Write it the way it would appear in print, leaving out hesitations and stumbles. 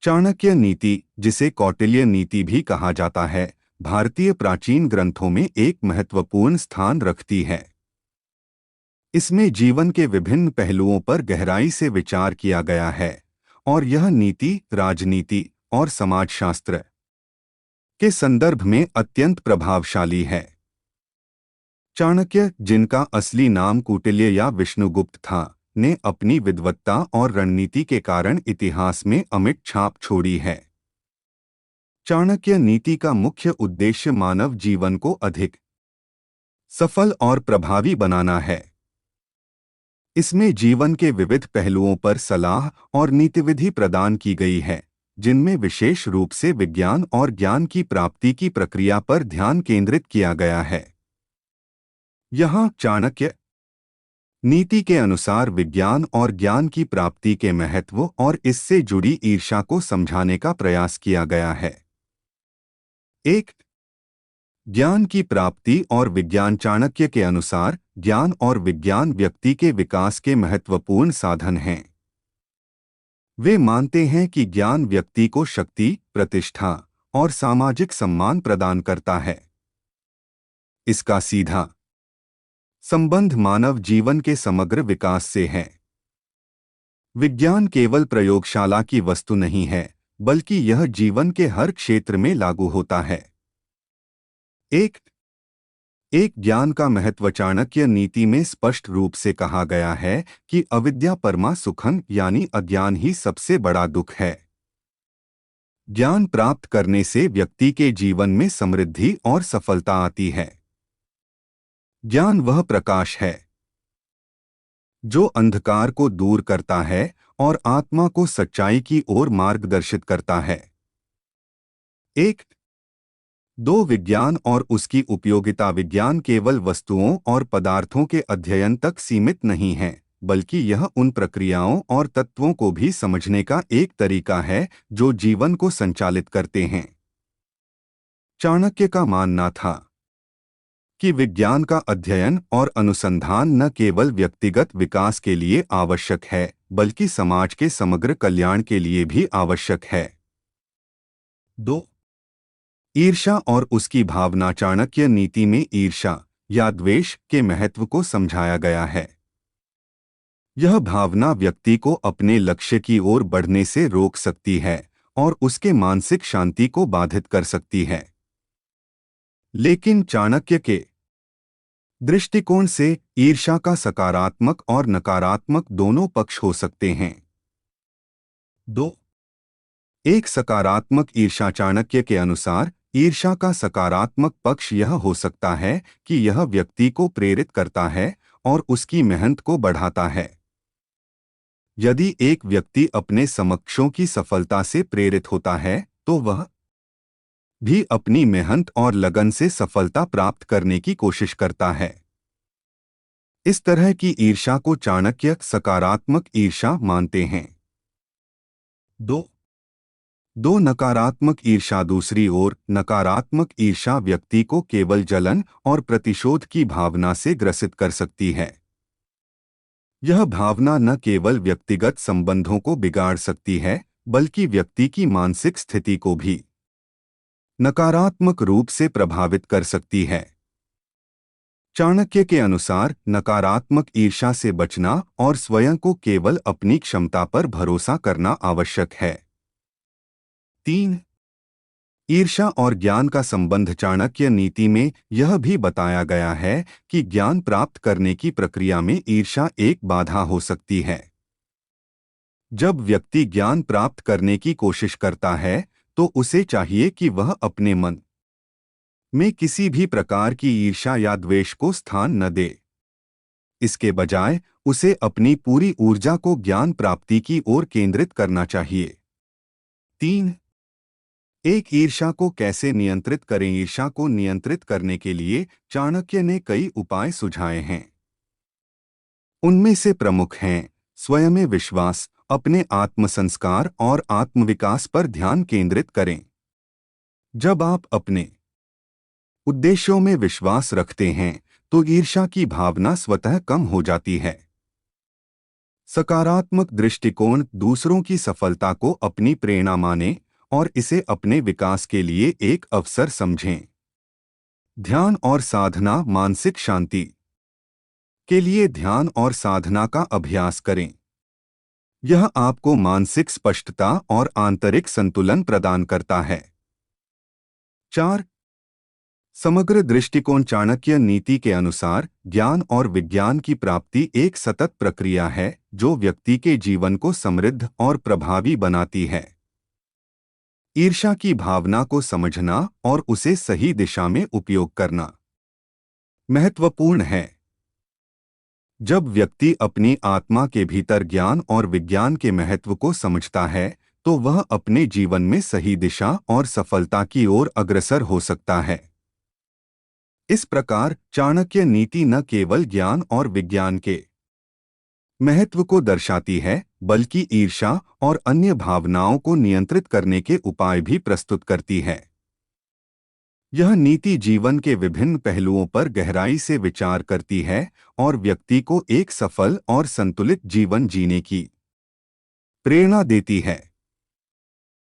चाणक्य नीति, जिसे कौटिल्य नीति भी कहा जाता है, भारतीय प्राचीन ग्रंथों में एक महत्वपूर्ण स्थान रखती है। इसमें जीवन के विभिन्न पहलुओं पर गहराई से विचार किया गया है और यह नीति, राजनीति और समाजशास्त्र के संदर्भ में अत्यंत प्रभावशाली है। चाणक्य, जिनका असली नाम कौटिल्य या विष्णुगुप्त था, ने अपनी विद्वत्ता और रणनीति के कारण इतिहास में अमिट छाप छोड़ी है। चाणक्य नीति का मुख्य उद्देश्य मानव जीवन को अधिक सफल और प्रभावी बनाना है। इसमें जीवन के विविध पहलुओं पर सलाह और नीतिविधि प्रदान की गई है, जिनमें विशेष रूप से विज्ञान और ज्ञान की प्राप्ति की प्रक्रिया पर ध्यान केंद्रित किया गया है। यहाँ चाणक्य नीति के अनुसार विज्ञान और ज्ञान की प्राप्ति के महत्व और इससे जुड़ी ईर्ष्या को समझाने का प्रयास किया गया है। एक, ज्ञान की प्राप्ति और विज्ञान। चाणक्य के अनुसार ज्ञान और विज्ञान व्यक्ति के विकास के महत्वपूर्ण साधन हैं। वे मानते हैं कि ज्ञान व्यक्ति को शक्ति, प्रतिष्ठा और सामाजिक सम्मान प्रदान करता है। इसका सीधा संबंध मानव जीवन के समग्र विकास से है। विज्ञान केवल प्रयोगशाला की वस्तु नहीं है, बल्कि यह जीवन के हर क्षेत्र में लागू होता है। एक ज्ञान का महत्व। चाणक्य नीति में स्पष्ट रूप से कहा गया है कि अविद्या परमा सुखम, यानी अज्ञान ही सबसे बड़ा दुख है। ज्ञान प्राप्त करने से व्यक्ति के जीवन में समृद्धि और सफलता आती है। ज्ञान वह प्रकाश है जो अंधकार को दूर करता है और आत्मा को सच्चाई की ओर मार्गदर्शित करता है। दो, विज्ञान और उसकी उपयोगिता। विज्ञान केवल वस्तुओं और पदार्थों के अध्ययन तक सीमित नहीं है, बल्कि यह उन प्रक्रियाओं और तत्वों को भी समझने का एक तरीका है जो जीवन को संचालित करते हैं। चाणक्य का मानना था कि विज्ञान का अध्ययन और अनुसंधान न केवल व्यक्तिगत विकास के लिए आवश्यक है, बल्कि समाज के समग्र कल्याण के लिए भी आवश्यक है। 2, ईर्ष्या और उसकी भावना। चाणक्य नीति में ईर्ष्या या द्वेष के महत्व को समझाया गया है। यह भावना व्यक्ति को अपने लक्ष्य की ओर बढ़ने से रोक सकती है और उसके मानसिक शांति को बाधित कर सकती है। लेकिन चाणक्य के दृष्टिकोण से ईर्ष्या का सकारात्मक और नकारात्मक दोनों पक्ष हो सकते हैं। 2, एक सकारात्मक ईर्ष्या। चाणक्य के अनुसार ईर्ष्या का सकारात्मक पक्ष यह हो सकता है कि यह व्यक्ति को प्रेरित करता है और उसकी मेहनत को बढ़ाता है। यदि एक व्यक्ति अपने समकक्षों की सफलता से प्रेरित होता है, तो वह भी अपनी मेहनत और लगन से सफलता प्राप्त करने की कोशिश करता है। इस तरह की ईर्ष्या को चाणक्य सकारात्मक ईर्ष्या मानते हैं। 2, नकारात्मक ईर्ष्या। दूसरी ओर नकारात्मक ईर्ष्या व्यक्ति को केवल जलन और प्रतिशोध की भावना से ग्रसित कर सकती है। यह भावना न केवल व्यक्तिगत संबंधों को बिगाड़ सकती है, बल्कि व्यक्ति की मानसिक स्थिति को भी नकारात्मक रूप से प्रभावित कर सकती है। चाणक्य के अनुसार नकारात्मक ईर्ष्या से बचना और स्वयं को केवल अपनी क्षमता पर भरोसा करना आवश्यक है। 3, ईर्ष्या और ज्ञान का संबंध। चाणक्य नीति में यह भी बताया गया है कि ज्ञान प्राप्त करने की प्रक्रिया में ईर्ष्या एक बाधा हो सकती है। जब व्यक्ति ज्ञान प्राप्त करने की कोशिश करता है, तो उसे चाहिए कि वह अपने मन में किसी भी प्रकार की ईर्ष्या या द्वेष को स्थान न दे। इसके बजाय उसे अपनी पूरी ऊर्जा को ज्ञान प्राप्ति की ओर केंद्रित करना चाहिए। 3, एक ईर्ष्या को कैसे नियंत्रित करें। ईर्ष्या को नियंत्रित करने के लिए चाणक्य ने कई उपाय सुझाए हैं। उनमें से प्रमुख हैं स्वयं में विश्वास, अपने आत्मसंस्कार और आत्मविकास पर ध्यान केंद्रित करें। जब आप अपने उद्देश्यों में विश्वास रखते हैं, तो ईर्ष्या की भावना स्वतः कम हो जाती है। सकारात्मक दृष्टिकोण दूसरों की सफलता को अपनी प्रेरणा माने और इसे अपने विकास के लिए एक अवसर समझें। ध्यान और साधना मानसिक शांति के लिए ध्यान और साधना का अभ्यास करें। यह आपको मानसिक स्पष्टता और आंतरिक संतुलन प्रदान करता है। 4. समग्र दृष्टिकोण चाणक्य नीति के अनुसार ज्ञान और विज्ञान की प्राप्ति एक सतत प्रक्रिया है जो व्यक्ति के जीवन को समृद्ध और प्रभावी बनाती है। ईर्ष्या की भावना को समझना और उसे सही दिशा में उपयोग करना महत्वपूर्ण है। जब व्यक्ति अपनी आत्मा के भीतर ज्ञान और विज्ञान के महत्व को समझता है तो वह अपने जीवन में सही दिशा और सफलता की ओर अग्रसर हो सकता है। इस प्रकार चाणक्य नीति न केवल ज्ञान और विज्ञान के महत्व को दर्शाती है बल्कि ईर्ष्या और अन्य भावनाओं को नियंत्रित करने के उपाय भी प्रस्तुत करती है। यह नीति जीवन के विभिन्न पहलुओं पर गहराई से विचार करती है और व्यक्ति को एक सफल और संतुलित जीवन जीने की प्रेरणा देती है।